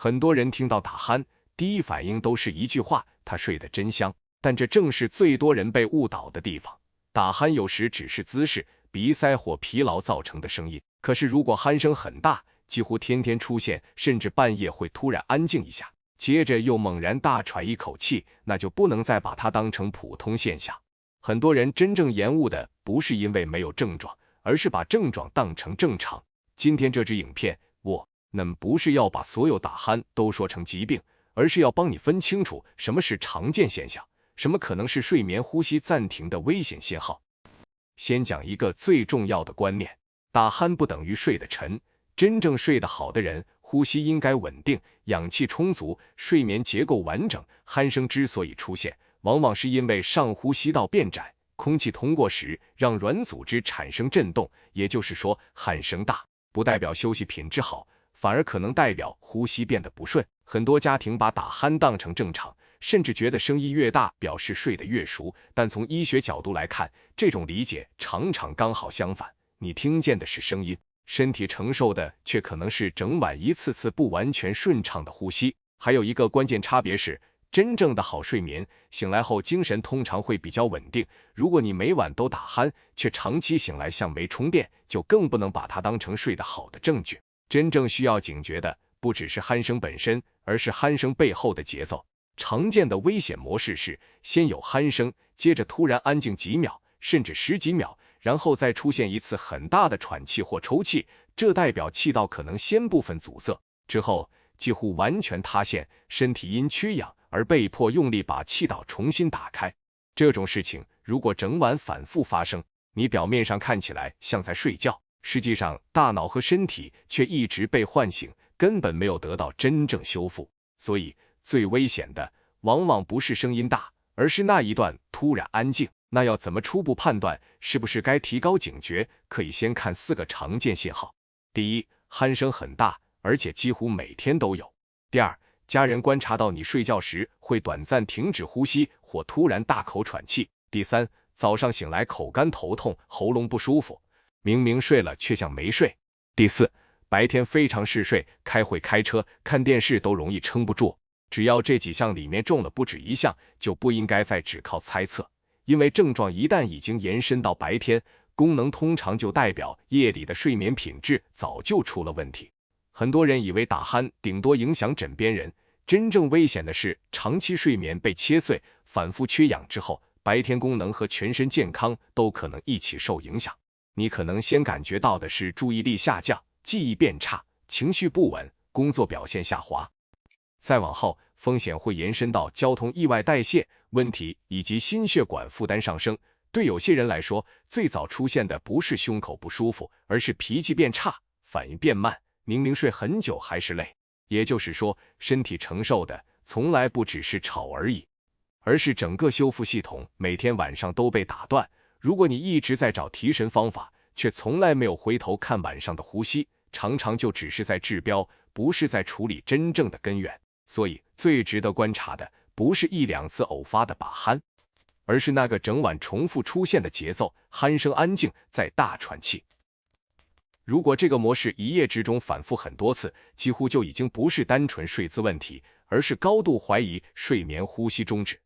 很多人听到打鼾，第一反应都是一句话：他睡得真香。但这正是最多人被误导的地方。打鼾有时只是姿势、鼻塞或疲劳造成的声音，可是如果鼾声很大，几乎天天出现，甚至半夜会突然安静一下，接着又猛然大喘一口气，那就不能再把它当成普通现象。很多人真正延误的不是因为没有症状，而是把症状当成正常。今天这支影片，我不是要把所有打鼾都说成疾病，而是要帮你分清楚什么是常见现象，什么可能是睡眠呼吸暂停的危险信号。先讲一个最重要的观念，打鼾不等于睡得沉。真正睡得好的人，呼吸应该稳定，氧气充足，睡眠结构完整。鼾声之所以出现，往往是因为上呼吸道变窄，空气通过时让软组织产生震动，也就是说，鼾声大不代表休息品质好，反而可能代表呼吸变得不顺。很多家庭把打鼾当成正常，甚至觉得声音越大表示睡得越熟，但从医学角度来看，这种理解常常刚好相反。你听见的是声音，身体承受的却可能是整晚一次次不完全顺畅的呼吸。还有一个关键差别是，真正的好睡眠，醒来后精神通常会比较稳定。如果你每晚都打鼾，却长期醒来像没充电，就更不能把它当成睡得好的证据。真正需要警觉的，不只是鼾声本身，而是鼾声背后的节奏。常见的危险模式是，先有鼾声，接着突然安静几秒，甚至10几秒，然后再出现一次很大的喘气或抽泣，这代表气道可能先部分阻塞，之后几乎完全塌陷，身体因缺氧而被迫用力把气道重新打开。这种事情如果整晚反复发生，你表面上看起来像在睡觉，实际上大脑和身体却一直被唤醒，根本没有得到真正修复。所以最危险的往往不是声音大，而是那一段突然安静。那要怎么初步判断是不是该提高警觉？可以先看4个常见信号。第一，鼾声很大，而且几乎每天都有。第二，家人观察到你睡觉时会短暂停止呼吸或突然大口喘气。第三，早上醒来口干头痛，喉咙不舒服，明明睡了却像没睡。第四，白天非常嗜睡，开会、开车、看电视都容易撑不住。只要这几项里面中了不止一项，就不应该再只靠猜测，因为症状一旦已经延伸到白天，功能通常就代表夜里的睡眠品质早就出了问题。很多人以为打鼾顶多影响枕边人，真正危险的是长期睡眠被切碎，反复缺氧之后，白天功能和全身健康都可能一起受影响。你可能先感觉到的是注意力下降、记忆变差、情绪不稳、工作表现下滑。再往后，风险会延伸到交通意外、代谢问题以及心血管负担上升。对有些人来说，最早出现的不是胸口不舒服，而是脾气变差、反应变慢，明明睡很久还是累。也就是说，身体承受的从来不只是吵而已，而是整个修复系统每天晚上都被打断。如果你一直在找提神方法，却从来没有回头看晚上的呼吸，常常就只是在治标，不是在处理真正的根源。所以最值得观察的不是1、2次偶发的打鼾，而是那个整晚重复出现的节奏，鼾声安静，再大喘气。如果这个模式一夜之中反复很多次，几乎就已经不是单纯睡姿问题，而是高度怀疑睡眠呼吸中止。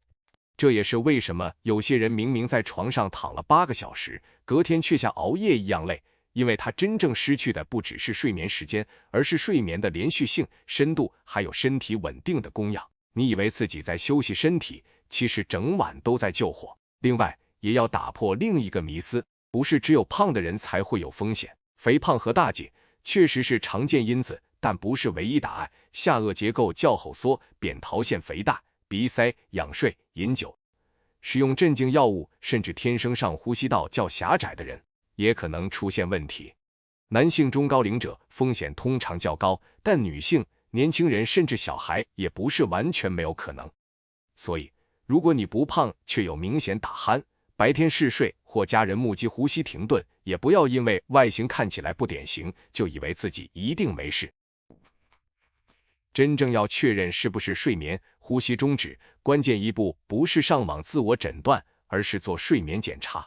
这也是为什么有些人明明在床上躺了8个小时，隔天却像熬夜一样累，因为他真正失去的不只是睡眠时间，而是睡眠的连续性、深度，还有身体稳定的供氧。你以为自己在休息身体，其实整晚都在救火。另外，也要打破另一个迷思，不是只有胖的人才会有风险。肥胖和大紧确实是常见因子，但不是唯一答案。下颚结构较后缩、扁桃腺肥大、鼻塞、仰睡、饮酒、使用镇静药物，甚至天生上呼吸道较狭窄的人，也可能出现问题。男性中高龄者风险通常较高，但女性、年轻人甚至小孩也不是完全没有可能。所以，如果你不胖却有明显打鼾，白天嗜睡或家人目击呼吸停顿，也不要因为外形看起来不典型，就以为自己一定没事。真正要确认是不是睡眠呼吸中止，关键一步不是上网自我诊断，而是做睡眠检查。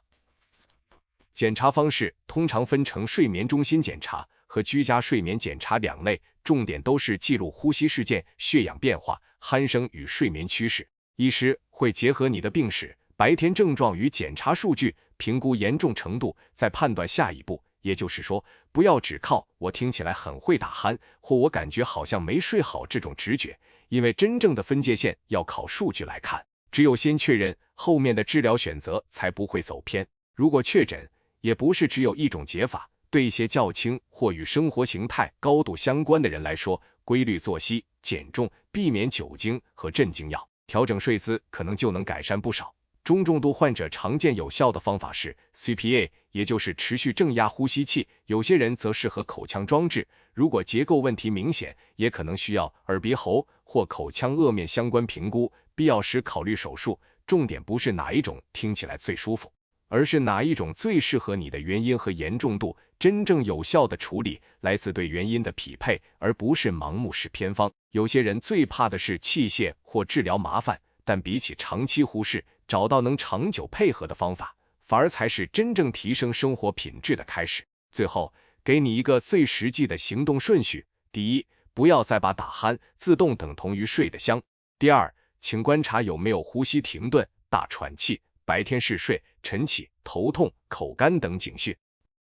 检查方式通常分成睡眠中心检查和居家睡眠检查两类，重点都是记录呼吸事件、血氧变化、鼾声与睡眠趋势。医师会结合你的病史、白天症状与检查数据，评估严重程度，再判断下一步。也就是说，不要只靠我听起来很会打鼾，或我感觉好像没睡好这种直觉，因为真正的分界线要靠数据来看。只有先确认，后面的治疗选择才不会走偏。如果确诊，也不是只有一种解法。对一些较轻或与生活形态高度相关的人来说，规律作息、减重、避免酒精和镇静药、调整睡姿可能就能改善不少。中重度患者常见有效的方法是 CPA， 也就是持续正压呼吸器，有些人则适合口腔装置。如果结构问题明显，也可能需要耳鼻喉或口腔颚面相关评估，必要时考虑手术。重点不是哪一种听起来最舒服，而是哪一种最适合你的原因和严重度。真正有效的处理来自对原因的匹配，而不是盲目式偏方。有些人最怕的是器械或治疗麻烦，但比起长期忽视，找到能长久配合的方法，反而才是真正提升生活品质的开始。最后，给你一个最实际的行动顺序：第一，不要再把打鼾自动等同于睡得香；第二，请观察有没有呼吸停顿、大喘气、白天嗜睡、晨起、头痛、口干等警讯；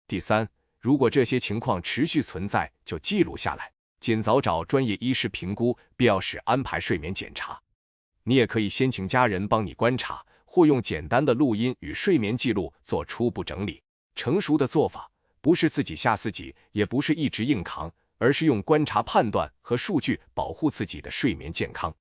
第三，如果这些情况持续存在，就记录下来，尽早找专业医师评估，必要时安排睡眠检查。你也可以先请家人帮你观察，或用简单的录音与睡眠记录做初步整理。成熟的做法不是自己吓自己，也不是一直硬扛，而是用观察、判断和数据保护自己的睡眠健康。